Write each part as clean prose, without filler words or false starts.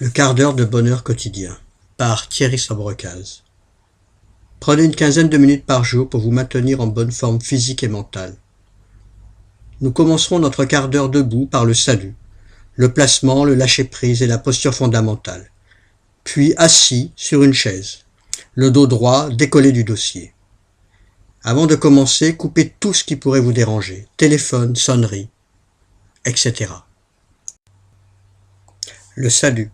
Le quart d'heure de bonheur quotidien, par Thierry Sobrecase. Prenez une quinzaine de minutes par jour pour vous maintenir en bonne forme physique et mentale. Nous commencerons notre quart d'heure debout par le salut, le placement, le lâcher-prise et la posture fondamentale. Puis assis sur une chaise, le dos droit décollé du dossier. Avant de commencer, coupez tout ce qui pourrait vous déranger, téléphone, sonnerie, etc. Le salut.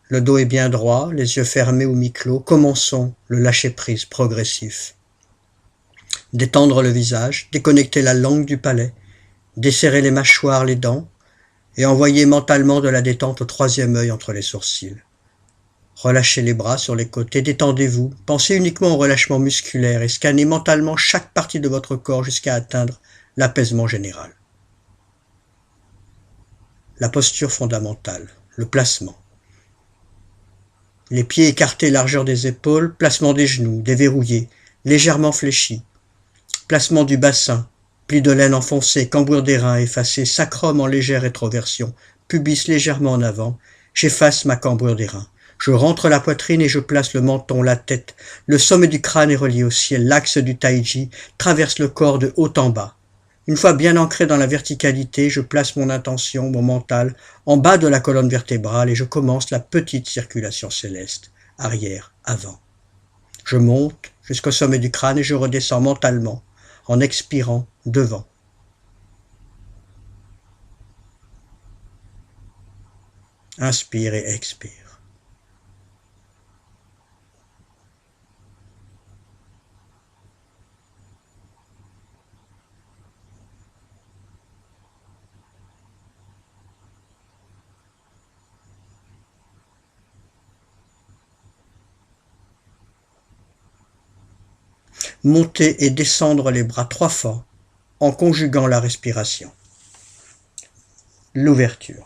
Le dos est bien droit, les yeux fermés ou mi-clos. Commençons le lâcher-prise progressif. Détendre le visage, déconnecter la langue du palais, desserrer les mâchoires, les dents, et envoyer mentalement de la détente au troisième œil entre les sourcils. Relâchez les bras sur les côtés, détendez-vous, pensez uniquement au relâchement musculaire et scannez mentalement chaque partie de votre corps jusqu'à atteindre l'apaisement général. La posture fondamentale, le placement. Les pieds écartés largeur des épaules, placement des genoux, déverrouillés, légèrement fléchis. Placement du bassin, pli de laine enfoncé, cambrure des reins effacée, sacrum en légère rétroversion, pubis légèrement en avant, j'efface ma cambrure des reins. Je rentre la poitrine et je place le menton, la tête. Le sommet du crâne est relié au ciel, l'axe du taiji traverse le corps de haut en bas. Une fois bien ancré dans la verticalité, je place mon intention, mon mental, en bas de la colonne vertébrale et je commence la petite circulation céleste, arrière, avant. Je monte jusqu'au sommet du crâne et je redescends mentalement, en expirant devant. Inspire et expire. Monter et descendre les bras 3 fois en conjuguant la respiration. L'ouverture.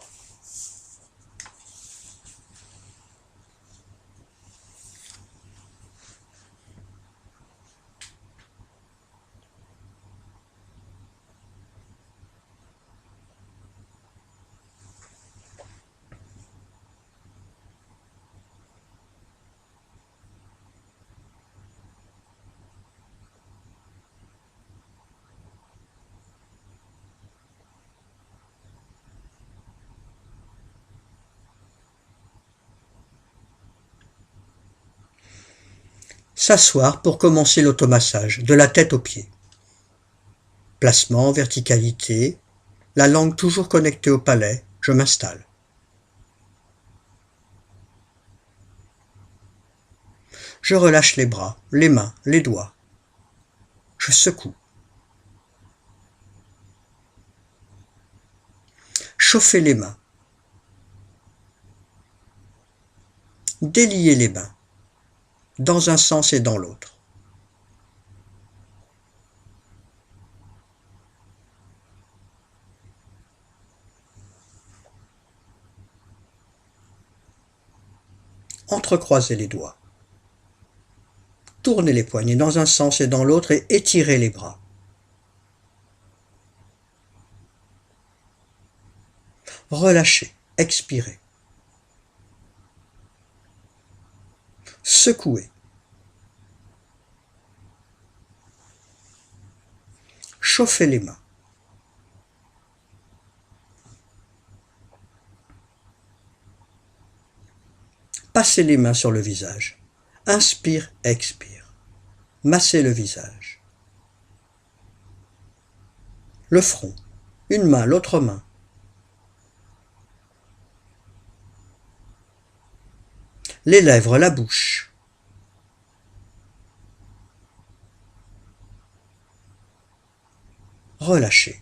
S'asseoir pour commencer l'automassage, de la tête aux pieds. Placement, verticalité, la langue toujours connectée au palais, je m'installe. Je relâche les bras, les mains, les doigts. Je secoue. Chauffez les mains. Déliez les mains, dans un sens et dans l'autre. Entrecroisez les doigts. Tournez les poignets dans un sens et dans l'autre et étirez les bras. Relâchez, expirez. Secouez. Chauffez les mains. Passez les mains sur le visage. Inspire, expire. Massez le visage. Le front. Une main, l'autre main. Les lèvres, la bouche. Relâchez.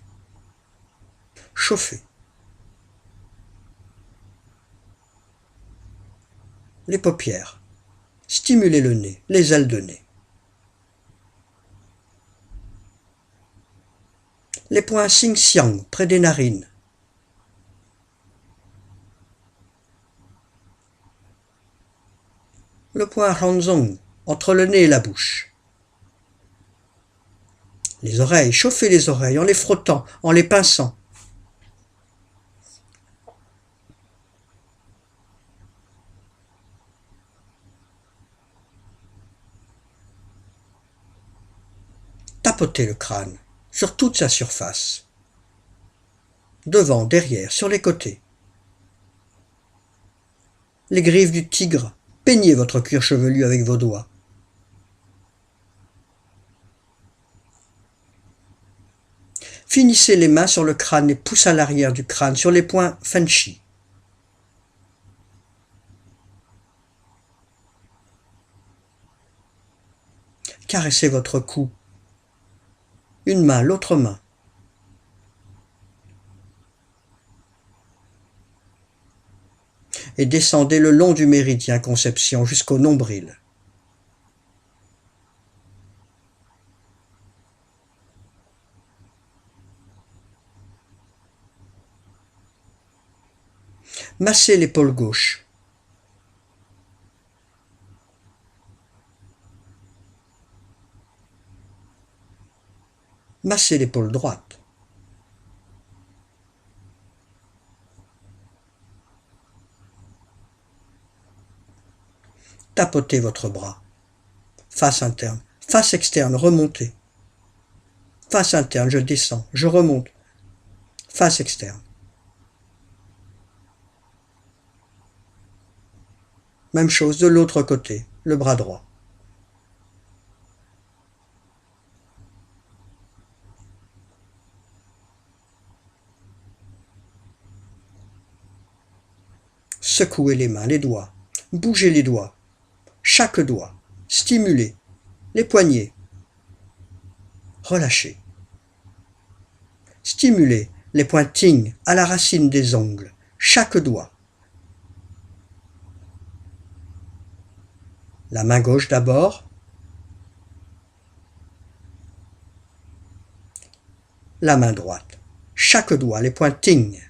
Chauffez. Les paupières. Stimulez le nez, les ailes de nez. Les points Xing-Xiang près des narines. Le point Hanzong entre le nez et la bouche. Les oreilles, chauffez les oreilles en les frottant, en les pinçant. Tapotez le crâne, sur toute sa surface. Devant, derrière, sur les côtés. Les griffes du tigre, peignez votre cuir chevelu avec vos doigts. Finissez les mains sur le crâne et pouces à l'arrière du crâne, sur les points Fanchi. Caressez votre cou. Une main, l'autre main. Et descendez le long du méridien Conception jusqu'au nombril. Massez l'épaule gauche. Massez l'épaule droite. Tapotez votre bras. Face interne, face externe, remontez. Face interne, je descends, je remonte. Face externe. Même chose de l'autre côté, le bras droit. Secouez les mains, les doigts. Bougez les doigts. Chaque doigt. Stimulez. Les poignets. Relâchez. Stimulez les pointings à la racine des ongles. Chaque doigt. La main gauche d'abord. La main droite. Chaque doigt, les pointings.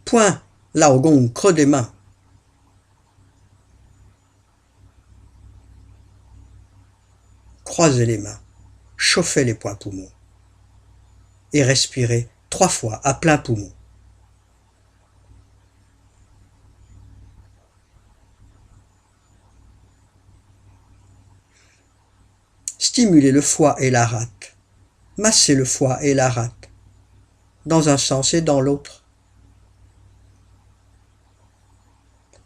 Point, là au gong, creux des mains. Croisez les mains. Chauffez les poings poumons. Et respirez 3 fois à plein poumon. Stimulez le foie et la rate. Massez le foie et la rate, dans un sens et dans l'autre.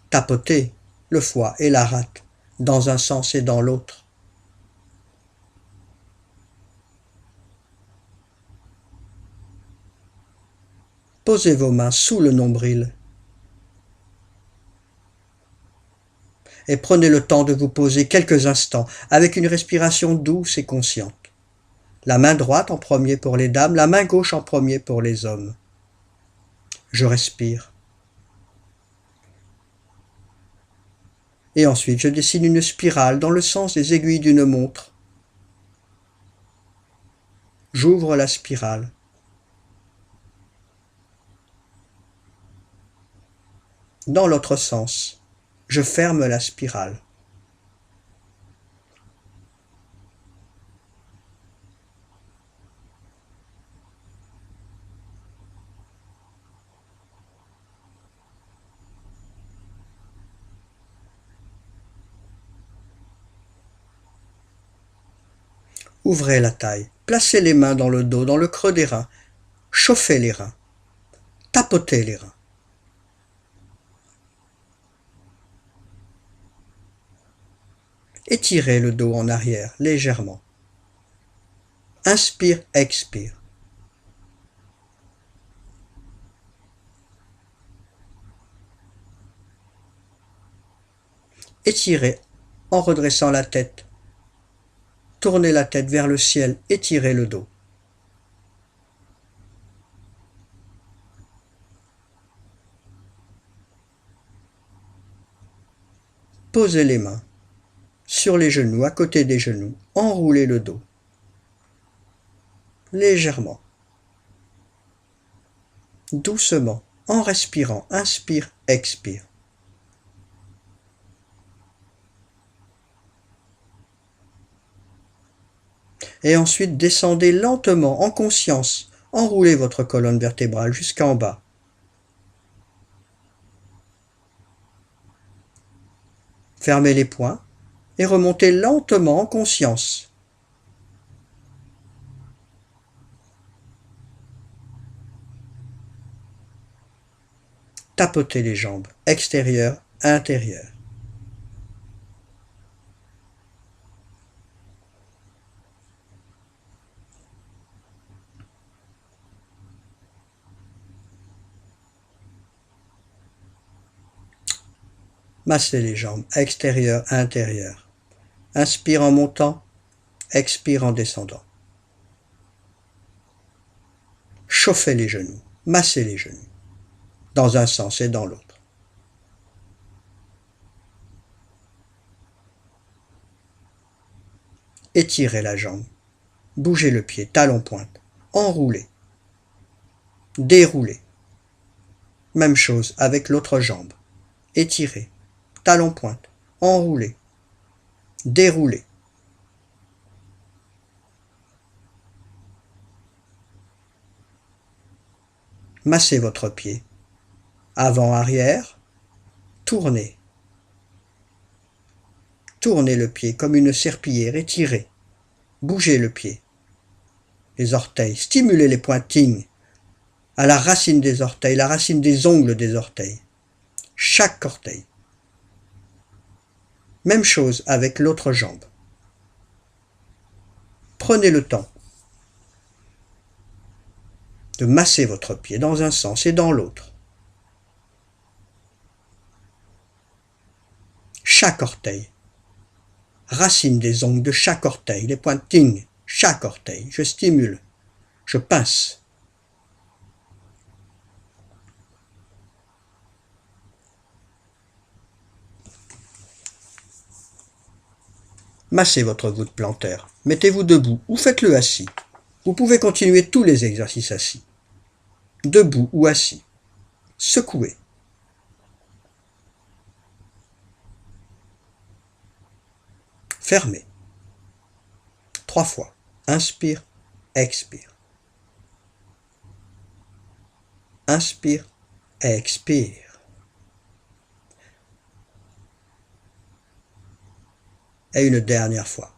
Tapotez le foie et la rate, dans un sens et dans l'autre. Posez vos mains sous le nombril et prenez le temps de vous poser quelques instants avec une respiration douce et consciente. La main droite en premier pour les dames, la main gauche en premier pour les hommes. Je respire. Et ensuite, je dessine une spirale dans le sens des aiguilles d'une montre. J'ouvre la spirale. Dans l'autre sens, je ferme la spirale. Ouvrez la taille, placez les mains dans le dos, dans le creux des reins, chauffez les reins, tapotez les reins. Étirez le dos en arrière, légèrement. Inspire, expire. Étirez en redressant la tête. Tournez la tête vers le ciel, étirez le dos. Posez les mains sur les genoux, à côté des genoux, enroulez le dos. Légèrement. Doucement, en respirant, inspire, expire. Et ensuite descendez lentement, en conscience, enroulez votre colonne vertébrale jusqu'en bas. Fermez les poings et remontez lentement en conscience. Tapotez les jambes, extérieures, intérieures. Massez les jambes, extérieures, intérieures. Inspire en montant, expire en descendant. Chauffez les genoux, massez les genoux, dans un sens et dans l'autre. Étirez la jambe, bougez le pied, talon pointe, enroulez, déroulez. Même chose avec l'autre jambe. Étirez, talon pointe, enroulez, déroulez. Massez votre pied, avant-arrière, tournez. Tournez le pied comme une serpillière, étirez, bougez le pied. Les orteils, stimulez les pointings à la racine des orteils, la racine des ongles des orteils. Chaque orteil. Même chose avec l'autre jambe. Prenez le temps de masser votre pied dans un sens et dans l'autre. Chaque orteil. Racine des ongles de chaque orteil, les pointings, chaque orteil. Je stimule, je pince. Massez votre voûte plantaire. Mettez-vous debout ou faites-le assis. Vous pouvez continuer tous les exercices assis. Debout ou assis. Secouez. Fermez. 3 fois. Inspire, expire. Inspire, expire. Et une dernière fois.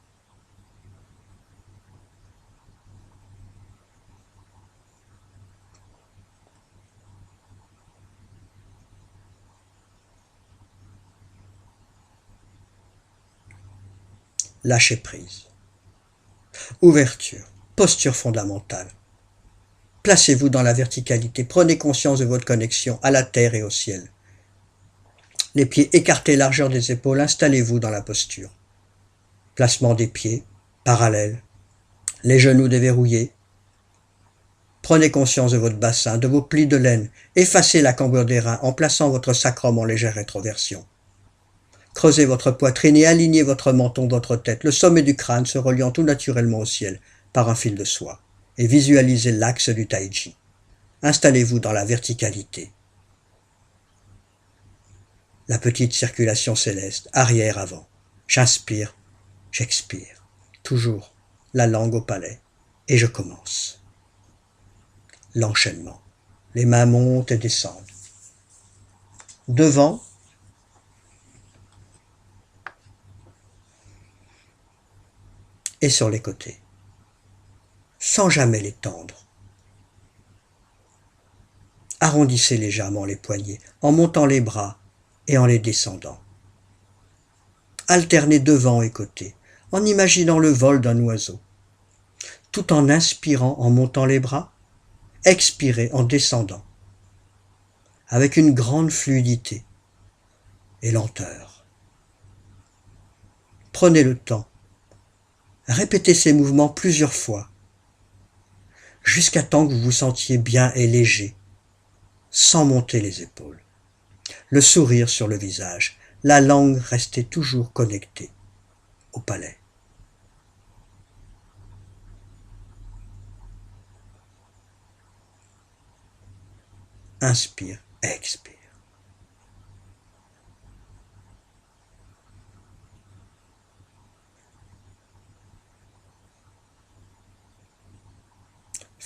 Lâchez prise. Ouverture, posture fondamentale. Placez-vous dans la verticalité, prenez conscience de votre connexion à la terre et au ciel. Les pieds écartés, largeur des épaules, installez-vous dans la posture. Placement des pieds, parallèle. Les genoux déverrouillés. Prenez conscience de votre bassin, de vos plis de laine. Effacez la cambrure des reins en plaçant votre sacrum en légère rétroversion. Creusez votre poitrine et alignez votre menton, votre tête, le sommet du crâne se reliant tout naturellement au ciel par un fil de soie. Et visualisez l'axe du tai chi. Installez-vous dans la verticalité. La petite circulation céleste, arrière-avant. J'inspire, j'expire. Toujours la langue au palais. Et je commence. L'enchaînement. Les mains montent et descendent. Devant, et sur les côtés, sans jamais les tendre. Arrondissez légèrement les poignets, en montant les bras et en les descendant. Alternez devant et côté, en imaginant le vol d'un oiseau. Tout en inspirant en montant les bras, expirez en descendant, avec une grande fluidité et lenteur. Prenez le temps. Répétez ces mouvements plusieurs fois, jusqu'à temps que vous vous sentiez bien et léger, sans monter les épaules. Le sourire sur le visage, la langue restée toujours connectée au palais. Inspire, expire.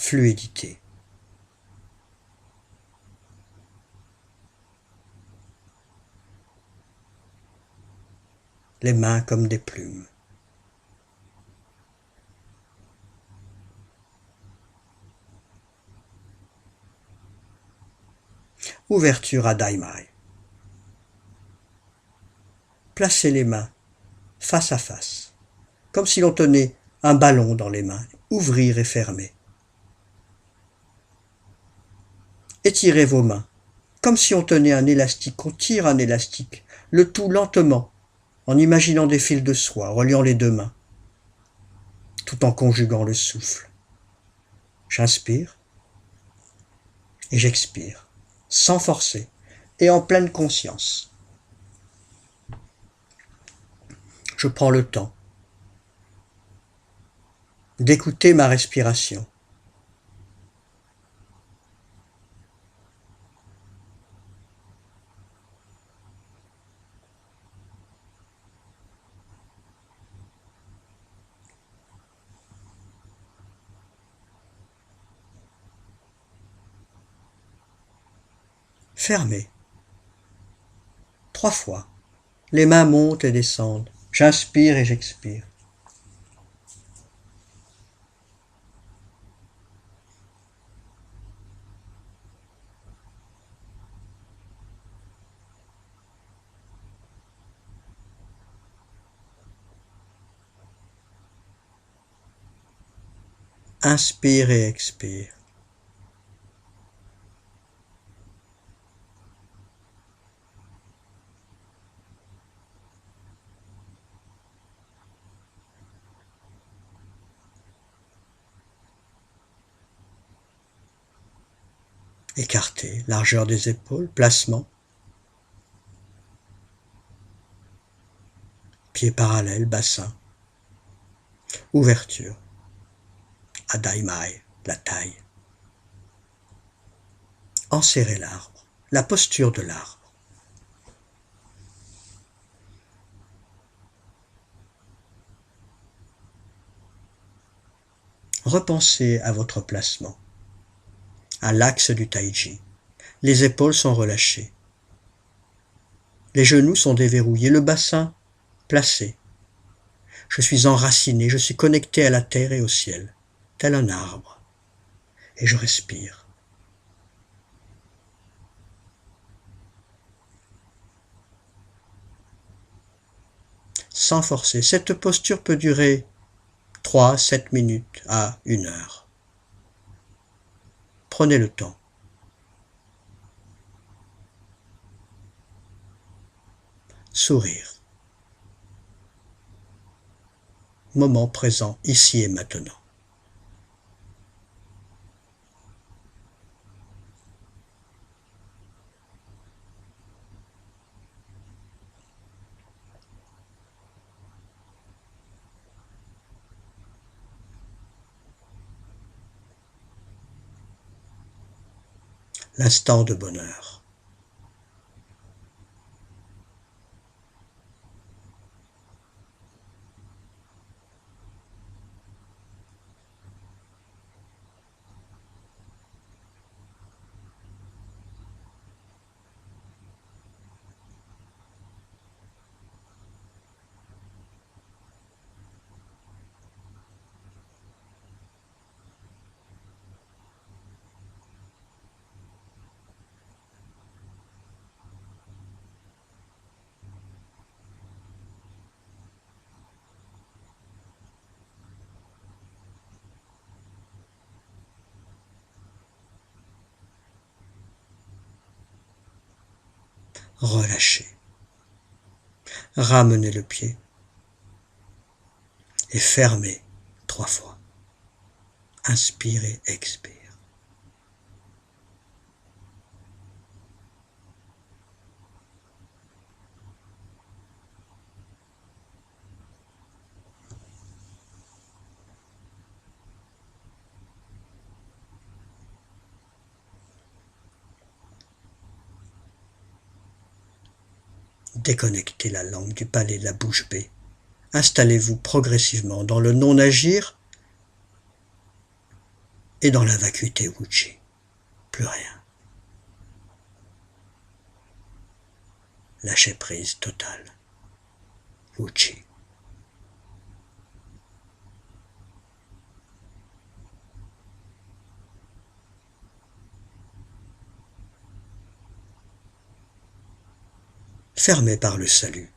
Fluidité. les mains comme des plumes. Ouverture à Daimai. Placez les mains face à face, comme si l'on tenait un ballon dans les mains, ouvrir et fermer. Étirez vos mains, comme si on tenait un élastique, on tire un élastique, le tout lentement, en imaginant des fils de soie reliant les deux mains, tout en conjuguant le souffle. J'inspire et j'expire, sans forcer et en pleine conscience. Je prends le temps d'écouter ma respiration. Fermez. 3 fois. Les mains montent et descendent. J'inspire et j'expire. Inspire et expire. Écarté, largeur des épaules, placement. Pieds parallèles, bassin. Ouverture. À Daimai, la taille. Enserrer l'arbre, la posture de l'arbre. Repensez à votre placement, à l'axe du taiji. Les épaules sont relâchées. Les genoux sont déverrouillés, le bassin placé. Je suis enraciné, je suis connecté à la terre et au ciel, tel un arbre. Et je respire. Sans forcer, cette posture peut durer 3-7 minutes à 1 heure. Prenez le temps. Sourire. Moment présent, ici et maintenant. L'instant de bonheur. Relâchez. Ramenez le pied et fermez 3 fois. Inspirez, expire. Déconnectez la langue du palais, la bouche bée. Installez-vous progressivement dans le non-agir et dans la vacuité Wuji. Plus rien. Lâchez prise totale. Uchi. Fermé par le salut.